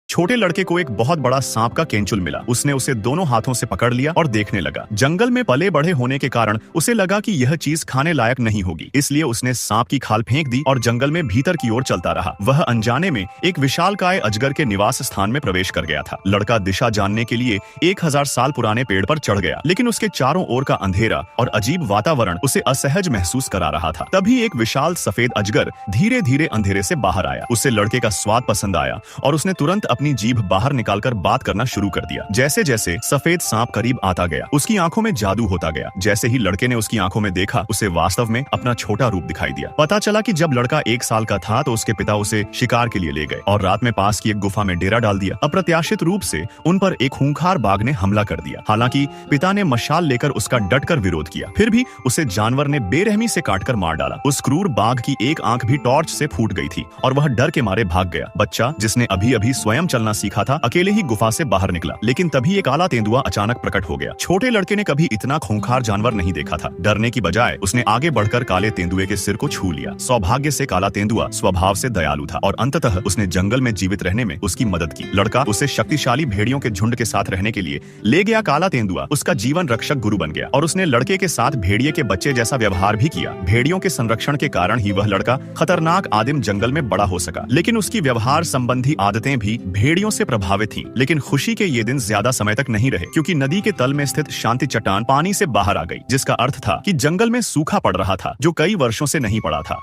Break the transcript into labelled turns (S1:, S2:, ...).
S1: छोटे लड़के को एक बहुत बड़ा सांप का केंचुल मिला। उसने उसे दोनों हाथों से पकड़ लिया और देखने लगा। जंगल में पले बढ़े होने के कारण उसे लगा कि यह चीज खाने लायक नहीं होगी, इसलिए उसने सांप की खाल फेंक दी और जंगल में भीतर की ओर चलता रहा। वह अनजाने में एक विशालकाय अजगर के निवास स्थान में प्रवेश कर गया था। लड़का दिशा जानने के लिए 1000 साल पुराने पेड़ पर चढ़ गया, लेकिन उसके चारों ओर का अंधेरा और अजीब वातावरण उसे असहज महसूस करा रहा था। तभी एक विशाल सफेद अजगर धीरे धीरे अंधेरे से बाहर आया। उसे लड़के का स्वाद पसंद आया और उसने तुरंत अपनी जीभ बाहर निकालकर बात करना शुरू कर दिया। जैसे जैसे सफेद सांप करीब आता गया, उसकी आंखों में जादू होता गया। जैसे ही लड़के ने उसकी आंखों में देखा, उसे वास्तव में अपना छोटा रूप दिखाई दिया। पता चला कि जब लड़का 1 साल का था तो उसके पिता उसे शिकार के लिए ले गए और रात में पास की एक गुफा में डेरा डाल दिया। अप्रत्याशित रूप से उन पर एक खूंखार बाघ ने हमला कर दिया। हालांकि पिता ने मशाल लेकर उसका डटकर विरोध किया, फिर भी उसे जानवर ने बेरहमी से काटकर मार डाला। उस क्रूर बाघ की एक आंख भी टॉर्च से फूट गई थी और वह डर के मारे भाग गया। बच्चा, जिसने अभी अभी स्वयं चलना सीखा था, अकेले ही गुफा से बाहर निकला, लेकिन तभी एक काला तेंदुआ अचानक प्रकट हो गया। छोटे लड़के ने कभी इतना खूंखार जानवर नहीं देखा था। डरने की बजाय उसने आगे बढ़कर काले तेंदुए के सिर को छू लिया। सौभाग्य से काला तेंदुआ स्वभाव से दयालु था और अंततः उसने जंगल में जीवित रहने में उसकी मदद की। लड़का उसे शक्तिशाली भेड़ियों के झुंड के साथ रहने के लिए ले गया। काला तेंदुआ उसका जीवन रक्षक गुरु बन गया और उसने लड़के के साथ भेड़िए के बच्चे जैसा व्यवहार भी किया। भेड़ियों के संरक्षण के कारण ही वह लड़का खतरनाक आदिम जंगल में बड़ा हो सका, लेकिन उसकी व्यवहार संबंधी आदतें भी भेड़ियों से प्रभावित थीं। लेकिन खुशी के ये दिन ज्यादा समय तक नहीं रहे, क्योंकि नदी के तल में स्थित शांति चट्टान पानी से बाहर आ गई, जिसका अर्थ था कि जंगल में सूखा पड़ रहा था जो कई वर्षों से नहीं पड़ा था।